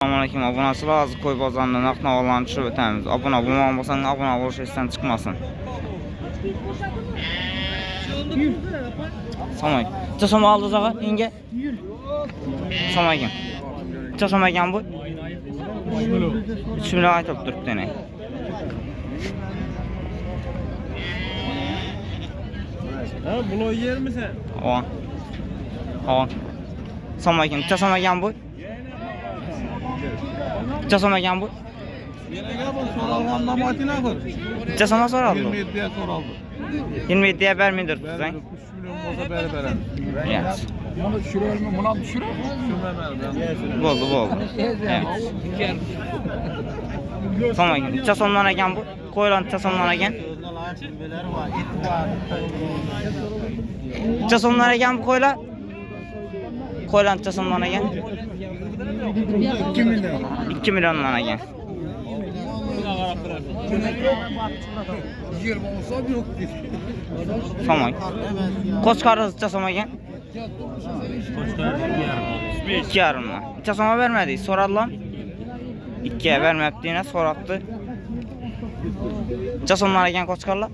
Selamünaleyküm. Abunası lazım koy bazarında naqd navalarını düşürüb ötəmiz. Abuna olmasan abuna oluş etsən çıxmasın. Samay. Çasama aldınız ağa yenge. Samayken. Çasamayken bu. 3 milyon aytıp durub deney. Ha bunu yer misin? Oğan. Oğan. Samayken. Çasamayken bu. Çasamaken bu. Soralım namatına koy. Çasama soralım. 27'ye soralım. 27'ye vermiyordur sen. 3 milyon olsa bere. Yes. Bunu düşürür mü? Buna düşürür mü? Düşürmem. Oldu. Evet. Samayken. Çasamdan bu. Koyulan çasamdan Çasamdan bu koyla. Koyulan çasamdan 2 milyon. 2 milyondan egen. 20 olsa yok. Samay. Koç karısı çasama egen. 2 yarımla. Çasama vermedi. Sorarlan. 2'ye vermediğine sorattı. Çasamlar egen koç karla.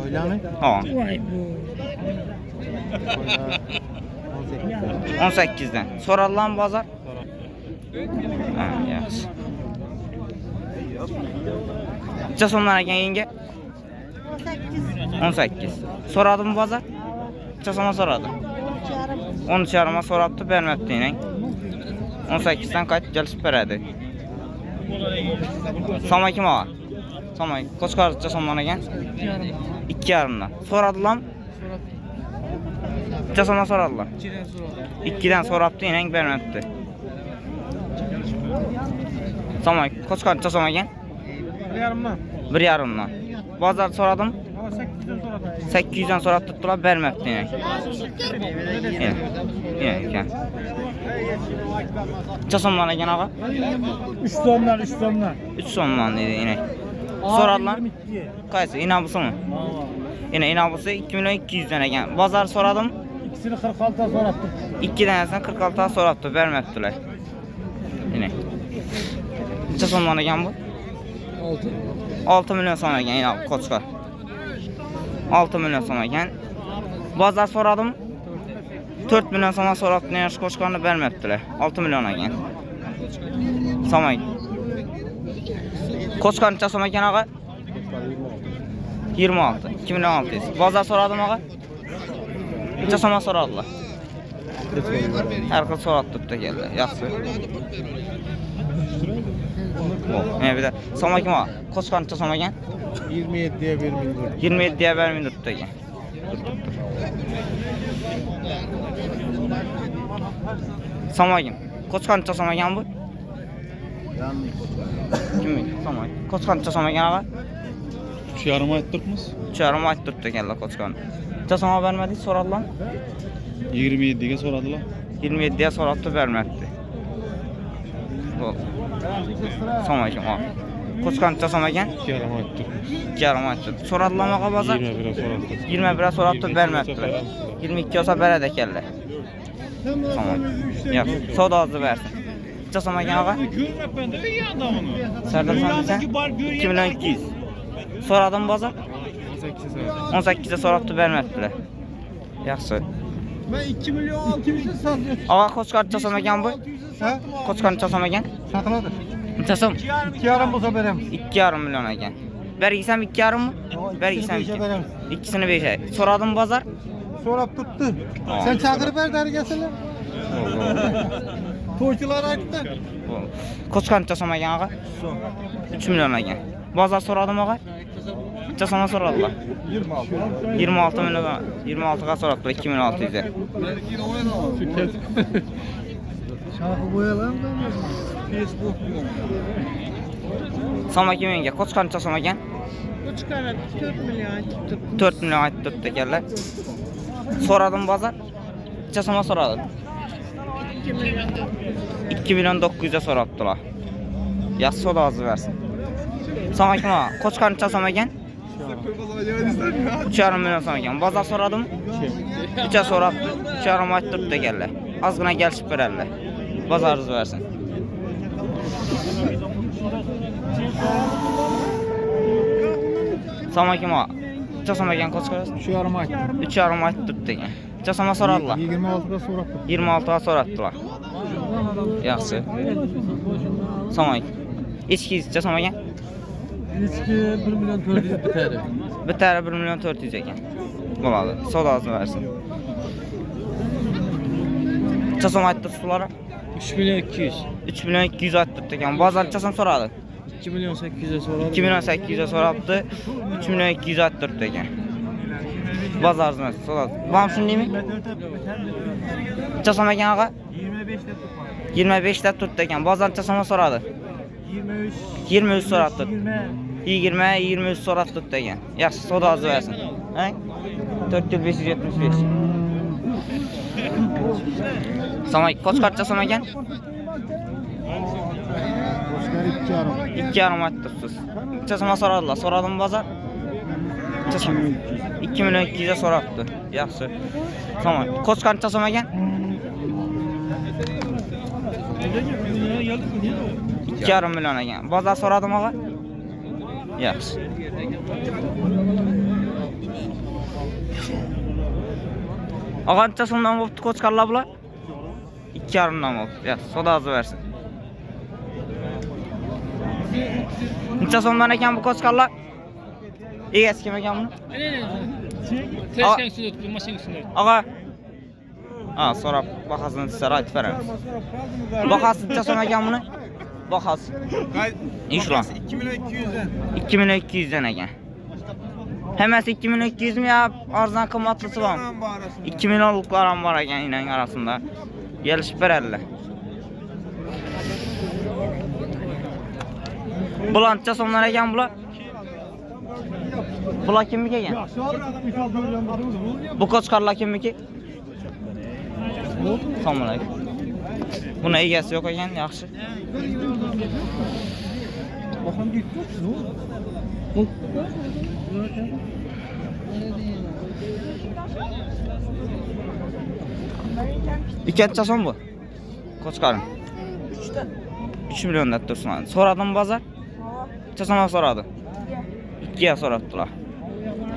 Öyle mi? Ha. 18'den. Sorarlan bazar. Ha, yes. Çasomlar egen yenge. 18. Soradı mı bazar? Çasoma soradı. 13 yarıma sorattı vermediğine. 18'den kayıt gelip veredi. Samay kim ağa? Samay. Koç karısı çasomlar egen. 2 yarımdan. Soradı lan. Çasoma soradılar. 2'den sorattı yine vermedi. Samay. Koç karısı çasoma egen. 1 yarımdan. Bazar soradım. 800'den sonra tuttular vermedi yine. Yine. Çasomlar egen ağa. 3 sonlar. 3 sondan dedi yine. Soradılar. Kaysı inabısı mı? Yine inabısı 2 milyon 200'den egen. Bazar soradım. İkisini 46'a sorattım. 2 tanesinden 46'a sorattı vermediler. Yine. Çasomlar egen bu. 6 milyon sonra egen yine koçkar. 6 milyon sonra egen. Bazar soradım. 4 milyon sonra sorattı ne yaş koçkarını vermediler. 6 milyon egen. Samay. Koçkarını çasoma egen ağa. 26. 2 milyon 600. Bazar soradım ağa. Çasoma soradılar. Her kız sorattı da geldi. Yaxşı. Ne bir de sama kim ağa? Koçkarını çasoma egen. 27'ye 1 milyon. 27'ye vermeyin tuttu egen. Sama kim? Koçkarını çasoma egen bu. Kim? Samay. Koçkarını çasoma egen ağa. 3 yarıma ettirtmiz. 3 yarım ayt tuttu geldi koçkarını. Çasoma vermedi soradılar. 27'ye soradılar. 27'ye sorattı vermedi. Bu. Samay kim ağa? Koçkarını çasoma egen. 2 yarıma ettirtmiz. 2 yarım ayt tuttu. Soradılar mı ağa bazar? 21'e sorattı. 21'e sorattı vermediler. 22 olsa berede geldi. Tamam. Yok. Soda azı versin. Çasama egen ağa. Görmek bende iyi adamını. Serdar sen 2 milyon 200. Soradım bazar. 18'e sorattı vermediler. Yaxşı. Ben 2 milyon 600'e satıyorum. Ağa koçkar çasama egen bu. Ha? Koçkarını çasama egen. Satıladı. Çasam. 2 yarım olsa verem. 2 yarım milyon egen. Vergisem 2 yarım mı? Vergisem 2. İkisini 5'e. Soradım bazar. Sorap tuttu. Aa. Sen çağırıp ver dergesine. Toyçular aktı. Koçkarını çasama egen ağa. 3 milyon egen. Bazar soradım ağa. Çasama soradılar. 26 milyon. 26'a soradılar 2 milyon 600'e. Şarkı boyalım da. Facebook. Sama kim yenge? Koçkarını çasama egen. Koçkar'a 4 milyon tuttu. 4 milyon ayt tuttu geldi. Soradım bazar. Çasama soradı. 2 milyon 2 milyon 900'e sorattılar. Yaz soda azı versin. Sama kim ağa? Koçkarını çasama egen. 3 yarım milyon sama egen. Bazar soradım. 3'e sorattı. 3 yarım ayt tuttu geldi. Azgına gelişip vererler. Bazarınız versin. Salam ağa. Çasamagan qochqaras? 3,5 aytdim. 3,5 aytib turibdi ekan. Çasama so'radilar. 26 ga so'rabdi. 26 ga so'radilar. Yaxshi. Salam. Echkiz çasamagan? Echki 1 million 400 bitadi. Bitari 1 million 400 ekan. Bo'ladi. Savdosini bersin. Çasam aytdi usulari? 3 million 200. 3 million 200 aytib turibdi ekan. Bozor çasam so'radi. 2 million 800 so'radi. 2 million 800 so'rabdi. 3 million 200 aytib turibdi ekan. Bozorni so'radi. Bam shundaymi? Çasam ekan ağa? 25 deb turibdi ekan. Bozor çasama so'radi. 23 so'rabdi. 23 so'rab turibdi ekan. Yaxshi, savdosi bersin. Ha? 4575. Samay qo'chqar çasam ekan? Qo'chqar 2,5. 2,5 aytib turibsiz. Çasama so'radilar. So'radim bozor. 2 million 200 ga so'rabdi. Yaxshi. Samay qo'chqar çasam ekan? 2,5 million ekan. Bozor so'radim ağa? Yaxshi. Ağancha so'mdan bo'pti qo'chqarlar bular? 2,5 dan bo'pti. Yaxshi, savdosi bersin. Necha so'mdan ekan bu qo'chqarlar? Egasi kim ekan buni? Tezkan sudut, mashina sudut. Ağa. Ha, so'rab bahasini sizlarga aytib beramiz. Bahasi necha so'm ekan buni? Bahasi. İşlan. 2 million 200 dan. 2 million 200 dan ekan. Hammasi 2 million 200 mi yo arzon qimmatlisi bormi? 2 millionliklar ham bor ekan inan arasında. Gelishib beradilar. Bular necha so'mdan ekan bular? Bular kimniki ekan? Bu qo'chqarlar kimniki? Assalomu alaykum. Buni egasi yo'q ekan, yaxshi. İkinci son bu. Qo'chqarim. 3 million deb tursan. So'radim bozor? Chasama so'radi. 2 ga so'rabdilar.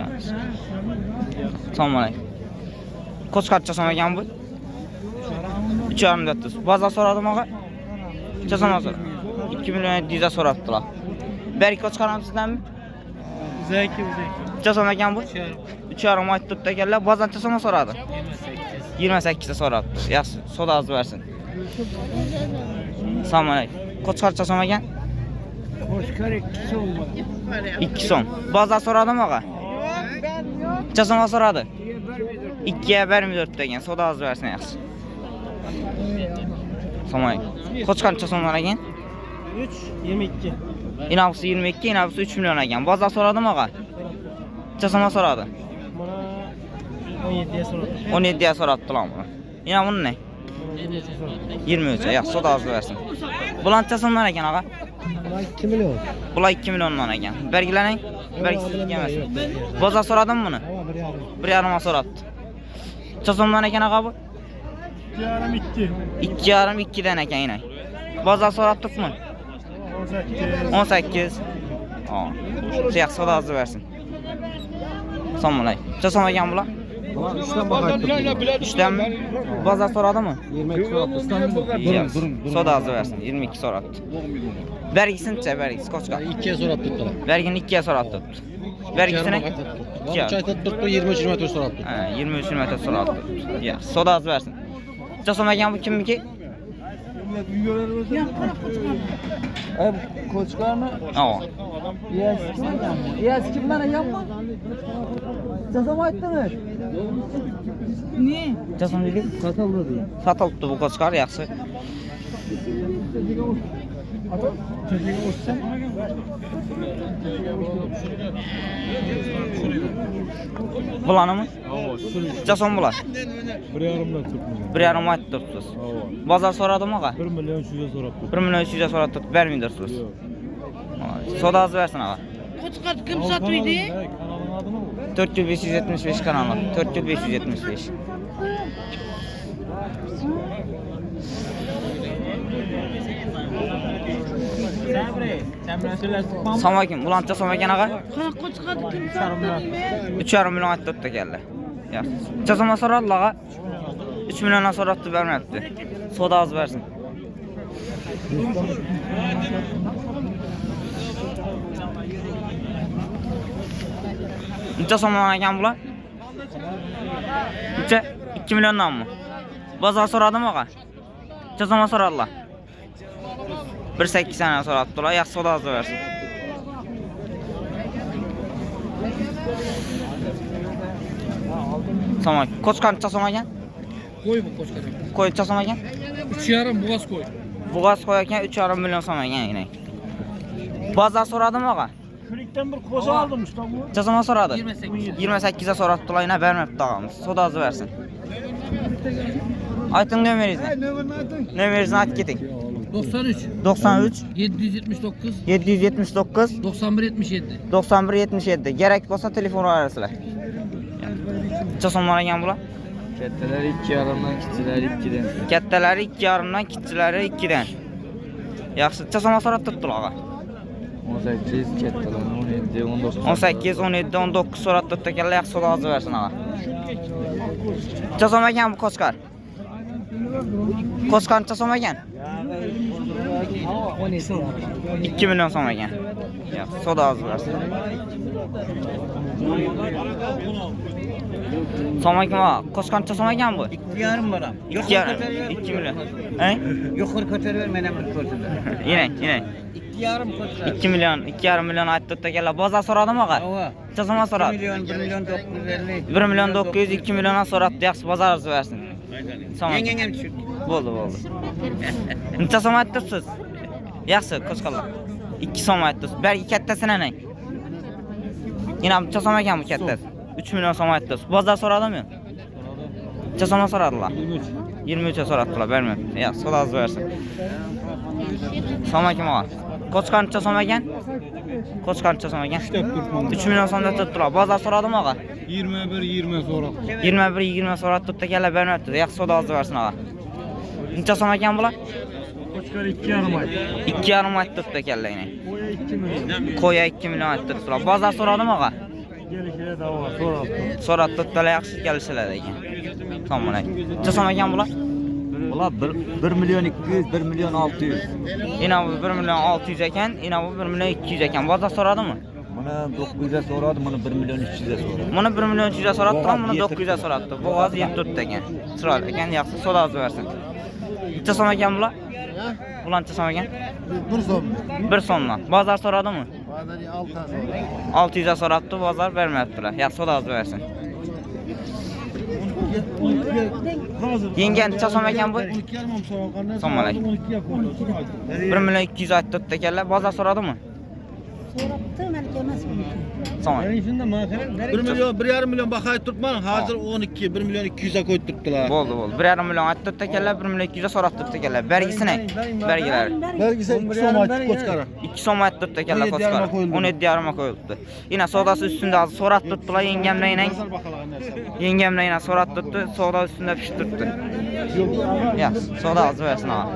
Yaxshi. Assalomu alaykum. Qo'chqar chasama ekan bu? 3,5 deb tursan. Bozor so'radim ağa? Chasama so'radi. 2 million 700 ga so'rabdilar. Berk qo'chqarim sizdanmi? Zaki. Chasama ekan bu? 3,5 aytib turibdi ekanlar. Bozor chasama so'radi. 28 ga so'rabdi. Yaxshi, savdosi bersin. Assalomu alaykum. Qo'chqar chasama ekan? Qo'chqar 2 so'm. 2 so'm. Bozor so'radimi ağa? Chasama so'radi. 2 ga bermiyapti ekan. Savdosi bersin yaxshi. Assalomu alaykum. Qo'chqar chasama ekan? 22. İnavsi 22, inavsi 3 million ekan. Bozor so'radimi ağa? Chasama so'radi. Mana 17 ga so'radi. 17 ga so'rabdilar buni. Ina buni ne? 23. Yaxshi, savdosi bersin. Bular necha so'mdan ekan ağa? 2 million. Bular 2 milliondan ekan. Belgilaning. Belgisiz emas. Bozor so'radimi buni? 1,5 ga so'rabdi. Necha so'mdan ekan ağa bu? 2,5 2,5 dan ekan ina. Bozor so'rabdikmi? 18. Ha. Yaxshi, savdosi bersin. Assalomu alaykum. Necha so'm ekan bular? 3dan bakaytdim. 3danmi? Bozor so'radimi? 22 so'rabdi. Savdosi bersin. 22 so'rabdi. Vergisini-chi, vergisi qo'chqar. 2 ga so'rab turibdilar. Vergini 2 ga so'rabdi. Vergisini 2 ga. Aytib turibdi 23-24 so'rabdi. Ha, 23-24 so'rabdi. Yaxshi, savdosi bersin. Necha so'm ekan bu kimniki? Qo'chqarni Ha. Yes kimdan ekanmi? Chasam aytdimi? Ne? Necha so'm dedik? Sotildi. Sotilibdi bu qo'chqar, yaxshi. Bularnimi? Necha so'm bular? 1,5 dan turibdi. 1,5 aytib turibsiz. Bozor so'radimi ağa? 1 million 300 ga so'rabdi. 1 million 300 ga so'rab turib bermaydirsiz. Savdosi bersin ağa. Qo'chqar kim sotuydi? Kanalın adını mı? 4575 kanalı. 4575. Assalomu alaykum. Bulancha assalomu alaykum ağa. Qo'chqorni kim sotdi deyman? 3,5 million aytdi o'tda keldi. Yaxshi. Chazama so'radi ağa. 3 milliondan so'rabdi bermayapti. Soda az versin. Necha so'mdan ekan bular? Necha? 2 milliondan mı? Bozor so'radimi ağa? Necha so'mdan so'radilar? 1.8 sana so'rabdilar. Yaxshi soda az versin. Tamam. Qo'chqar necha so'm ekan? Koy bu koçkarı. Qo'y necha so'm ekan? 3,5 boğaz koy. Buğaz qo'y ekan 3,5 million so'm ekan yine. Bozor so'radimi ağa? Kürükten bir koza aldım usta bu. Necha so'mdan so'radi? 28. 28'e so'rabdilar, yine bermabdi ağamız. Soda az versin. Ayting nomeringizni. Nomeringizni aytib keting. 93. 93 779. 779 91 77. 91 77. Gerek bo'lsa telefon olasizlar. Necha so'mdan ekan bular? Kattalar 2,5dan, kichiklar 2dan. Kattalari 2,5dan, kichiklar 2dan. Yaxshi, necha so'mdan so'rab turibdilar ağa? 18 kattalar 17, 19. 18, 17, 19 so'rab turibdi ekanlar, yaxshi soda az versin ağa. Necha so'm ekan bu Qo'chqar? Qo'chqar necha so'm ekan? 2 million so'm ekan. Yaxshi, soda az versin. Assalomu alaykum ağa. Qo'chqar necha so'm ekan bu? 2,5 baram. 2 million. He? Yukarı ko'tarib men ham ko'rdim. Yine. 2,5 ko'tar. 2 million, 2,5 million aytdi ekanlar. Bozor so'radimi ağa? Ava. Necha so'mdan 1 so'radi? milyon 950. 1 million 900, 2 milliondan so'rabdi. Yaxshi, bozor arz versin. Assalomu alaykum. Yengeng ham tushdi. Bo'ldi. Necha so'm aytdingiz? Yaxshi, Qo'chqarlar. 2 so'm aytdingiz. Bergi kattasini nang. Yine necha so'm ekan bu kattasi? 3 million so'm aytdingiz. Bozor so'radimi? Necha so'mdan so'radilar? 23 so'rabdilar, bermayapti. Yaxshi, soda az versin. Assalomu alaykum ağa. Qo'chqar necha so'm ekan? Qo'chqar necha so'm ekan? 3 million so'mda turibdilar. Bozor so'radimi ağa? 21-20 so'rab. 21-20 so'rab turibdi ekanlar, bermayapti. Yaxshi, soda az versin ağa. Necha so'm ekan bular? Koçkar 2,5 ay. 2,5 aytdi turibdi ekanlar yine. Koya 2 milyon. Qo'ya 2 million aytdi turibdilar. Bozor so'radimi ağa? Gelişine dava soralım. So'rab turibdilar, yaxshi kelishlar ekan. Assalomu alaykum. Necha so'm ekan bular? Bular 1 milyon 200, 1 milyon 600. Yine bu 1 milyon 600 ekan, yine bu 1 milyon 200 ekan. Bozor so'radimi? Buni 900'e so'radi, buni 1 milyon 300'e so'radi. Buni 1 milyon 300 so'rabdilar, buni 900 so'rabdi. Bo'g'oz yeb turibdi ekan. Chiroyli ekan, yaxshi, soda az versin. Necha so'm ekan bular? Bular necha so'm ekan? 1 so'm. 1 so'mdan. Bozor so'radimi? Bazari 6 so'm. 600 so'rabdi, bozor bermayaptilar. Yaxshi, soda az versin. Yengen necha so'm ekan bu? 12,5 so'm. Assalomu alaykum. 1 milyon 200 aytdi turibdi ekanlar. Bozor so'radimi? So'rabdi, malika emas buniki. Assalomu alaykum. Shunda ma'qul. 1 milyon 1,5 milyon bakay tutman hazır 12 1 milyon 200'e koyup tuttular. Bo'ldi. 1,5 million aytdi turibdi ekanlar, 1 milyon 200 so'rab turibdi ekanlar. Bergisini, bergilari. Belgisi 2 so'm aytib koçkara. 2 so'm aytdi turibdi ekanlar Qo'chqar. 17,5 qo'yildi. Yine sodasi üstünde az so'rab turibdilar, yengemlar yine. Yengemlar yine so'rab turibdi, soda üstünde pishtiribdi. Yaxshi, soda az versin ağa.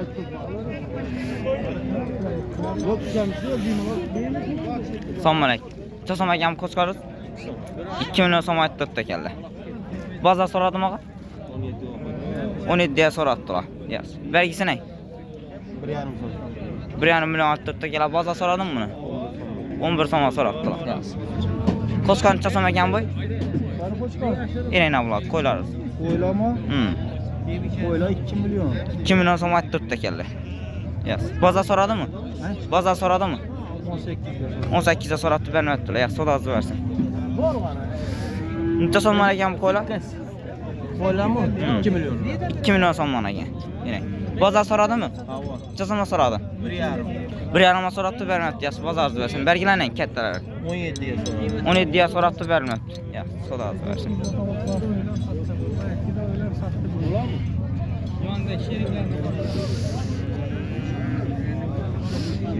Assalomu alaykum. Necha so'm ekan Qo'chqariz? 2 million so'm aytdi turibdi ekanlar. Bozor so'radimi ağa? 17 ga so'rabdilar. Yaxshi. Bergisini. 1,5 million aytdi turibdi ekanlar. Bozor so'radimi buni? 11 so'mga so'rabdilar. Yaxshi. Qo'chqar necha so'm ekan bu? Yine bular, qo'ylarimiz. Oylama. Oyla 2 milyon. 2 million so'm aytdi turibdi ekanlar. Yaxshi. Bozor so'radimi? Bozor so'radimi? 18 ga so'rabdi, bermayaptilar. Yaxshi, soda az versin. Necha so'm ekan bu qo'ylar? Oylama 2 milyon. 2 million so'mdan ekan. Yine. Bozor so'radimi? Necha so'mdan so'radi? 1,5 ga so'rabdi, bermayapti. Yaxshi, bozor az versin. Bergilaring kattalar. 17'ye sonra. 17 ga so'rabdi, bermayapti. Yaxshi, soda az versin.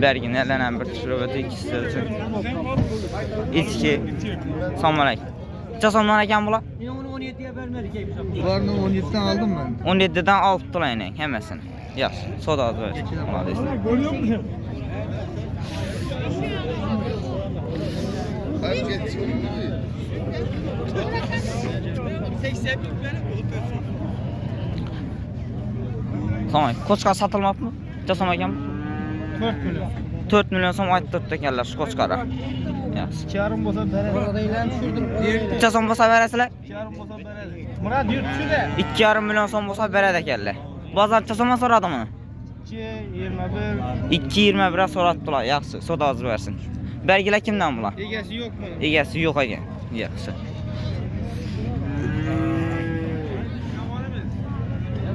Bergin elenen bir tushirib o'tdik sizlar uchun. İçki. Assalomu alaykum. Necha so'mdan ekan bular? Bularni 17'den aldım ben. 17'den olibdilar yine hammasini. Yaxshi, soda az versin. Молодец. Tamam. Qo'chqar satılmapmı? Jasam ekan. 4 milyon. 4 milyon so'm aytib ekanlar shu qo'chqara. Yaxshi. 2,5 bo'lsa beradi. Jasam bo'lsa berasizlar? 2,5 bo'lsa beradi. Murad yurt tushida. 2,5 milyon so'm bo'lsa beradi ekanlar. Bozor jasama so'radimi? 2,21. 2,21 so'ratdilar. Yaxshi, savdo hozir bersin. Belgilar kimdan bular? Egasi yo'qmi? Egasi yo'q ekan. Yaxshi.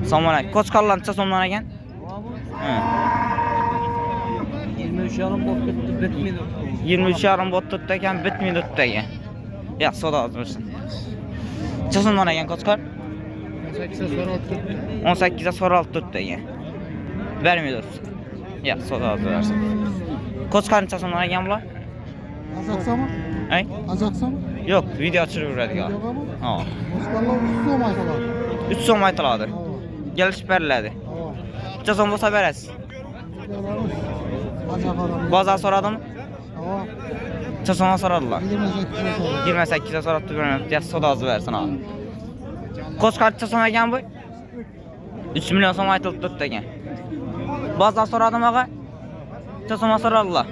Assalomu alaykum. Qo'chqarlar necha so'mdan ekan? 23,5 bo'lib ketdi, bitmaydi. 23,5 bot tutdi ekan, bitmaydi tutdi ekan. Yaxshi, savdo hozir bersin. Necha so'mdan ekan qo'chqar? 18 ga so'ralib turibdi ekan. Bermaydi. Yaxshi, savdo hozir bersin. Qo'chqar necha so'mdan ekan bular? Azaksami? Ay? Azaksami? Yo'q, video tushirib yuradigan. Ha. Boshqalar 3 so'm aytadi. 3 so'm aytiladi. Kelishib beriladi. Necha so'm bo'lsa berasiz? Bozor so'radimi? Ha. Necha so'mga so'radilar? 28 28 ga so'rabdi, bermayapti. Yaxshi, savdo hozir bersin ha. Qo'chqar necha so'm ekan bu? 3 million so'm aytilib turibdi ekan. Bozor so'radimi og'a? Necha so'mga so'radilar?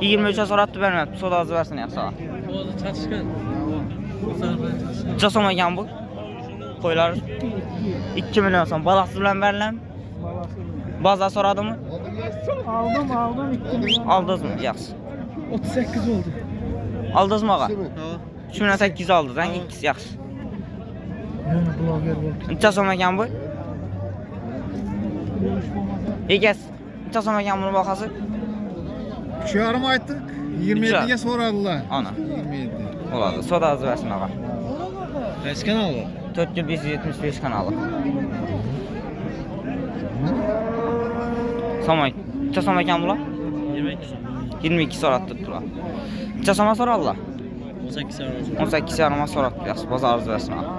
23 ga so'rabdi, bermayapti. Savdo hozir bersin yaxshi. Necha so'm ekan bu? Qo'ylar 2 million so'm. Balaqsiz bilan beriladimi? Bozor so'radimi? Aldım 2 milyon. Aldingizmi? Yaxshi. 38 oldu. Aldingizmi og'a? 3 million 800 oldingiz, ikkisi yaxshi. Yani blogger oldu. Necha so'm ekan bu? Egasi necha so'm ekan buni bahasi? 3,5 ayttık. 27 ga so'radilar. Ana. 27. Bo'ladi. Savdo hozir bersin og'a. Qaysi kanal? 4575 kanalı. Samay. Necha so'm ekan bular? 22 so'rab turibdilar. Necha so'mga so'radilar? 18,5 so'rabdi. Yaxshi, bozor hozir bersin og'a.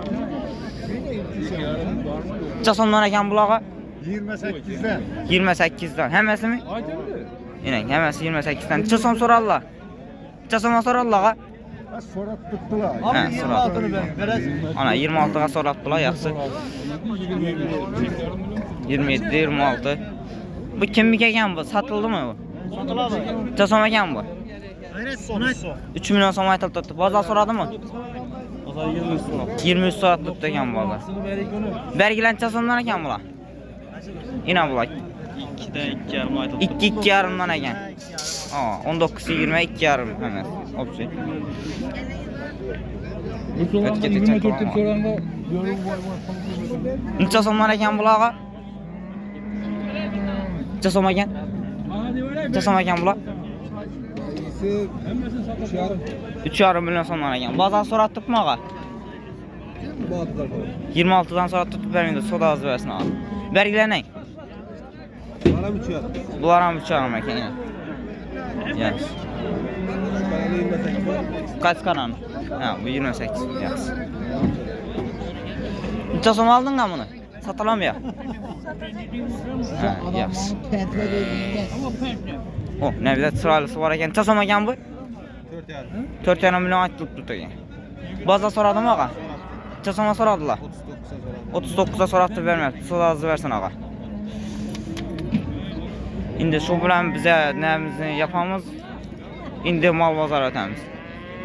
Necha so'mdan ekan bularga? 28 dan. 28 dan. Hammasimi? Yine hammasi 28 dan. Necha so'm so'radilar? Necha so'mga so'radilar og'a? So'rab tutdilar. Ha, so'rabdi. Ana 26 ga so'rabdilar, yaxshi. 27, 26. Bu kimniki ekan bu? Satildimi bu? Satıladi. Necha so'm ekan bu? Hayret so'm. 3 million so'm aytilib turibdi. Bozor so'radimi? Bozor 23 so'rab turibdi ekan bozor. Belgilar necha so'mdan ekan bular? Ina bular. 2,5 aytilib. 2,5 dan ekan. Ha, 19 20 2,5 emas. Opsiya. Necha so'mdan ekan bularga? Necha so'm ekan? Necha so'm ekan bular? 3,5 million so'mdan ekan. Bozor so'rab turibmi og'a? 26 dan so'rab turib bermaydi. Savdo hozir bersin og'a. Belgilanay. Bular ham 3,5 ekan. Yaxshi. Qaysi kanal? Ha, bu 28. Yaxshi. Necha so'm olding ham buni? Satalam ya. Ha, yaxshi. O, navbat chiroylisi bor ekan. Necha so'm ekan bu? 4,5 million aytilib turibdi ekan. Bozor so'radimi og'a? Necha so'mga so'radilar? 39 ga so'rabdi, bermayapti. Savdo hozir bersin og'a. Endi shu bilan biz namizni yapamiz. Endi mol bozor o'tamiz.